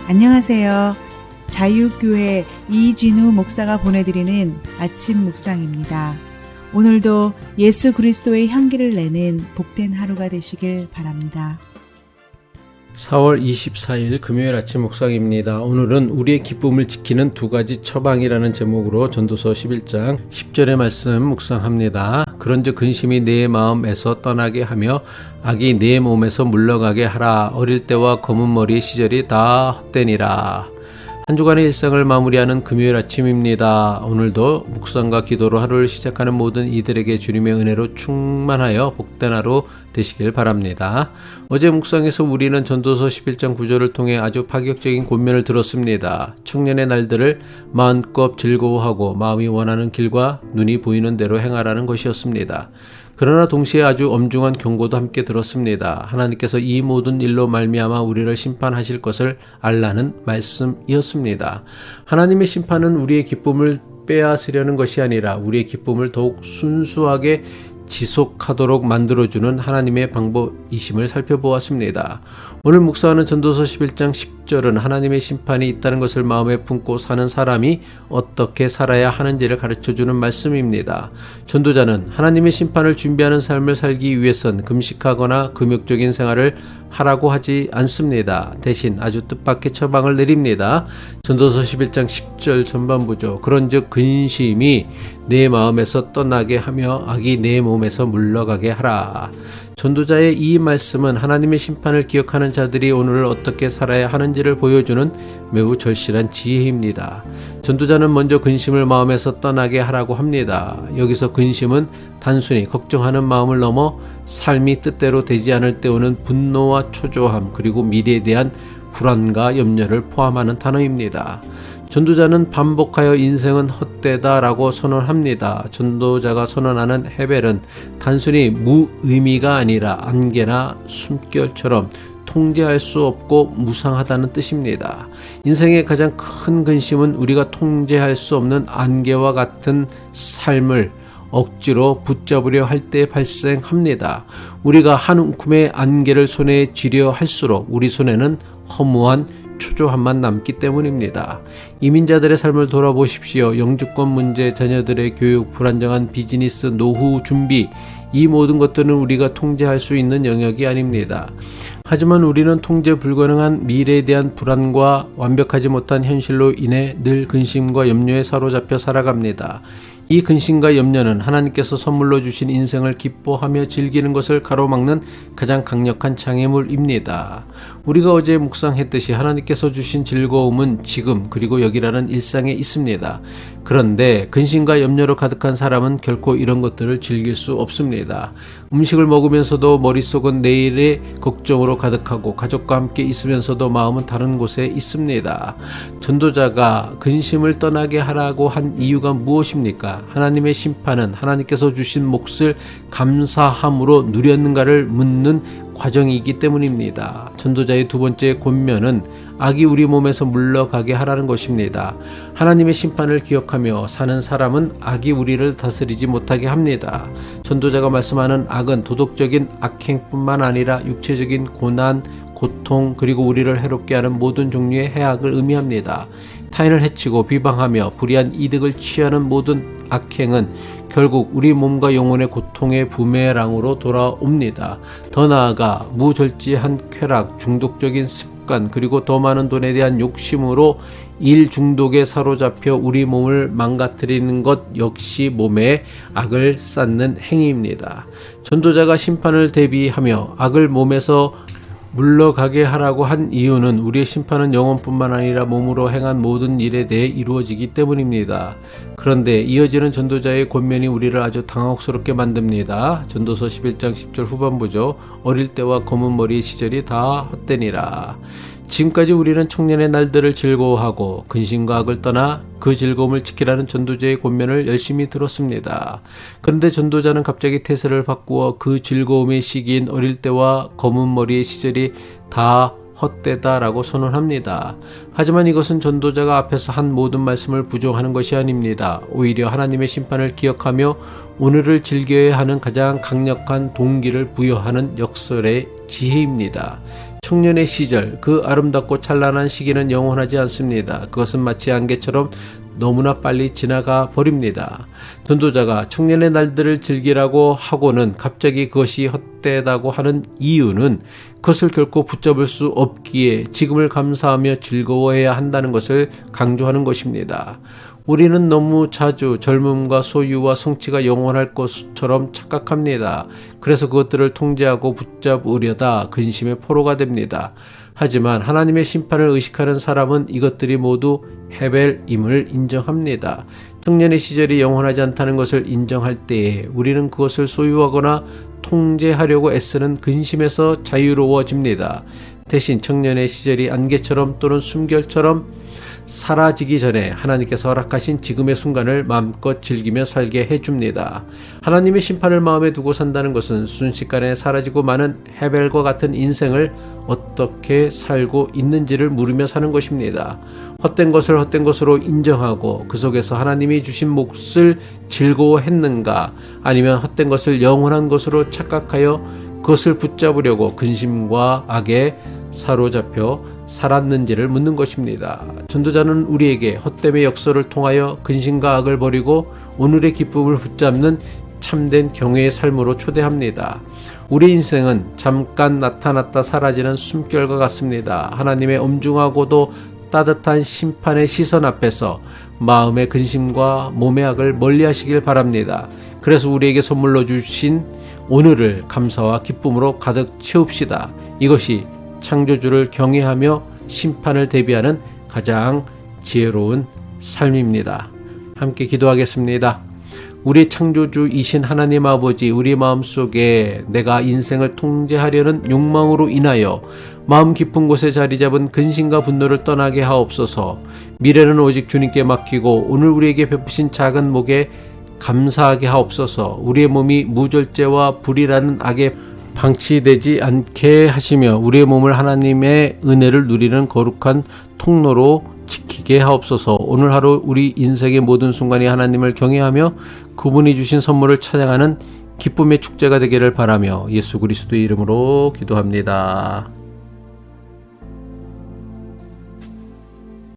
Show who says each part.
Speaker 1: 안녕하세요. 자유교회 이진우 목사가 보내드리는 아침 묵상입니다. 오늘도 예수 그리스도의 향기를 내는 복된 하루가 되시길 바랍니다.
Speaker 2: 4월 24일 금요일 아침 묵상입니다. 오늘은 우리의 기쁨을 지키는 두 가지 처방이라는 제목으로 전도서 11장 10절의 말씀 묵상합니다. 그런즉 근심이 내 마음에서 떠나게 하며 악이 내 몸에서 물러가게 하라. 어릴 때와 검은 머리의 시절이 다 헛되니라. 한 주간의 일상을 마무리하는 금요일 아침입니다. 오늘도 묵상과 기도로 하루를 시작하는 모든 이들에게 주님의 은혜로 충만하여 복된 하루 되시길 바랍니다. 어제 묵상에서 우리는 전도서 11장 9절을 통해 아주 파격적인 권면을 들었습니다. 청년의 날들을 마음껏 즐거워하고 마음이 원하는 길과 눈이 보이는 대로 행하라는 것이었습니다. 그러나 동시에 아주 엄중한 경고도 함께 들었습니다. 하나님께서 이 모든 일로 말미암아 우리를 심판하실 것을 알라는 말씀이었습니다. 하나님의 심판은 우리의 기쁨을 빼앗으려는 것이 아니라 우리의 기쁨을 더욱 순수하게 지속하도록 만들어주는 하나님의 방법이심을 살펴보았습니다. 오늘 묵상하는 전도서 11장 10절은 하나님의 심판이 있다는 것을 마음에 품고 사는 사람이 어떻게 살아야 하는지를 가르쳐주는 말씀입니다. 전도자는 하나님의 심판을 준비하는 삶을 살기 위해선 금식하거나 금욕적인 생활을 하라고 하지 않습니다. 대신 아주 뜻밖의 처방을 내립니다. 전도서 11장 10절 전반부죠. 그런즉 근심이 내 마음에서 떠나게 하며 악이 내 몸에서 물러가게 하라. 전도자의 이 말씀은 하나님의 심판을 기억하는 자들이 오늘 어떻게 살아야 하는지를 보여주는 매우 절실한 지혜입니다. 전도자는 먼저 근심을 마음에서 떠나게 하라고 합니다. 여기서 근심은 단순히 걱정하는 마음을 넘어 삶이 뜻대로 되지 않을 때 오는 분노와 초조함 그리고 미래에 대한 불안과 염려를 포함하는 단어입니다. 전도자는 반복하여 인생은 헛되다라고 선언합니다. 전도자가 선언하는 헤벨은 단순히 무의미가 아니라 안개나 숨결처럼 통제할 수 없고 무상하다는 뜻입니다. 인생의 가장 큰 근심은 우리가 통제할 수 없는 안개와 같은 삶을 억지로 붙잡으려 할 때 발생합니다. 우리가 한 움큼의 안개를 손에 쥐려 할수록 우리 손에는 허무한 초조함만 남기 때문입니다. 이민자들의 삶을 돌아보십시오. 영주권 문제, 자녀들의 교육, 불안정한 비즈니스, 노후 준비, 이 모든 것들은 우리가 통제할 수 있는 영역이 아닙니다. 하지만 우리는 통제 불가능한 미래에 대한 불안과 완벽하지 못한 현실로 인해 늘 근심과 염려에 사로잡혀 살아갑니다. 이 근심과 염려는 하나님께서 선물로 주신 인생을 기뻐하며 즐기는 것을 가로막는 가장 강력한 장애물입니다. 우리가 어제 묵상했듯이 하나님께서 주신 즐거움은 지금 그리고 여기라는 일상에 있습니다. 그런데 근심과 염려로 가득한 사람은 결코 이런 것들을 즐길 수 없습니다. 음식을 먹으면서도 머릿속은 내일의 걱정으로 가득하고 가족과 함께 있으면서도 마음은 다른 곳에 있습니다. 전도자가 근심을 떠나게 하라고 한 이유가 무엇입니까? 하나님의 심판은 하나님께서 주신 몫을 감사함으로 누렸는가를 묻는 과정이기 때문입니다. 전도자의 두 번째 권면은 악이 우리 몸에서 물러가게 하라는 것입니다. 하나님의 심판을 기억하며 사는 사람은 악이 우리를 다스리지 못하게 합니다. 전도자가 말씀하는 악은 도덕적인 악행뿐만 아니라 육체적인 고난, 고통 그리고 우리를 해롭게 하는 모든 종류의 해악을 의미합니다. 타인을 해치고 비방하며 불의한 이득을 취하는 모든 악행은 결국 우리 몸과 영혼의 고통의 부메랑으로 돌아옵니다. 더 나아가 무절제한 쾌락, 중독적인 습관 그리고 더 많은 돈에 대한 욕심으로 일 중독에 사로잡혀 우리 몸을 망가뜨리는 것 역시 몸에 악을 쌓는 행위입니다. 전도자가 심판을 대비하며 악을 몸에서 물러가게 하라고 한 이유는 우리의 심판은 영혼뿐만 아니라 몸으로 행한 모든 일에 대해 이루어지기 때문입니다. 그런데 이어지는 전도자의 권면이 우리를 아주 당혹스럽게 만듭니다. 전도서 11장 10절 후반부죠. 어릴 때와 검은 머리의 시절이 다 헛되니라. 지금까지 우리는 청년의 날들을 즐거워하고 근심과 악을 떠나 그 즐거움을 지키라는 전도자의 권면을 열심히 들었습니다. 그런데 전도자는 갑자기 태세를 바꾸어 그 즐거움의 시기인 어릴 때와 검은 머리의 시절이 다 헛되다라고 선언합니다. 하지만 이것은 전도자가 앞에서 한 모든 말씀을 부정하는 것이 아닙니다. 오히려 하나님의 심판을 기억하며 오늘을 즐겨야 하는 가장 강력한 동기를 부여하는 역설의 지혜입니다. 청년의 시절, 그 아름답고 찬란한 시기는 영원하지 않습니다. 그것은 마치 안개처럼 너무나 빨리 지나가 버립니다. 전도자가 청년의 날들을 즐기라고 하고는 갑자기 그것이 헛되다고 하는 이유는 그것을 결코 붙잡을 수 없기에 지금을 감사하며 즐거워해야 한다는 것을 강조하는 것입니다. 우리는 너무 자주 젊음과 소유와 성취가 영원할 것처럼 착각합니다. 그래서 그것들을 통제하고 붙잡으려다 근심의 포로가 됩니다. 하지만 하나님의 심판을 의식하는 사람은 이것들이 모두 헤벨임을 인정합니다. 청년의 시절이 영원하지 않다는 것을 인정할 때에 우리는 그것을 소유하거나 통제하려고 애쓰는 근심에서 자유로워집니다. 대신 청년의 시절이 안개처럼 또는 숨결처럼 사라지기 전에 하나님께서 허락하신 지금의 순간을 마음껏 즐기며 살게 해줍니다. 하나님의 심판을 마음에 두고 산다는 것은 순식간에 사라지고 마는 헤벨과 같은 인생을 어떻게 살고 있는지를 물으며 사는 것입니다. 헛된 것을 헛된 것으로 인정하고 그 속에서 하나님이 주신 몫을 즐거워했는가, 아니면 헛된 것을 영원한 것으로 착각하여 그것을 붙잡으려고 근심과 악에 사로잡혀 살았는지를 묻는 것입니다. 전도자는 우리에게 헛됨의 역설을 통하여 근심과 악을 버리고 오늘의 기쁨을 붙잡는 참된 경외의 삶으로 초대합니다. 우리 인생은 잠깐 나타났다 사라지는 숨결과 같습니다. 하나님의 엄중하고도 따뜻한 심판의 시선 앞에서 마음의 근심과 몸의 악을 멀리하시길 바랍니다. 그래서 우리에게 선물로 주신 오늘을 감사와 기쁨으로 가득 채웁시다. 이것이 창조주를 경외하며 심판을 대비하는 가장 지혜로운 삶입니다. 함께 기도하겠습니다. 우리 창조주이신 하나님 아버지, 우리 마음속에 내가 인생을 통제하려는 욕망으로 인하여 마음 깊은 곳에 자리 잡은 근심과 분노를 떠나게 하옵소서. 미래는 오직 주님께 맡기고 오늘 우리에게 베푸신 작은 목에 감사하게 하옵소서. 우리의 몸이 무절제와 불이라는 악에 방치되지 않게 하시며 우리의 몸을 하나님의 은혜를 누리는 거룩한 통로로 지키게 하옵소서. 오늘 하루 우리 인생의 모든 순간이 하나님을 경외하며 그분이 주신 선물을 찬양하는 기쁨의 축제가 되기를 바라며 예수 그리스도의 이름으로 기도합니다.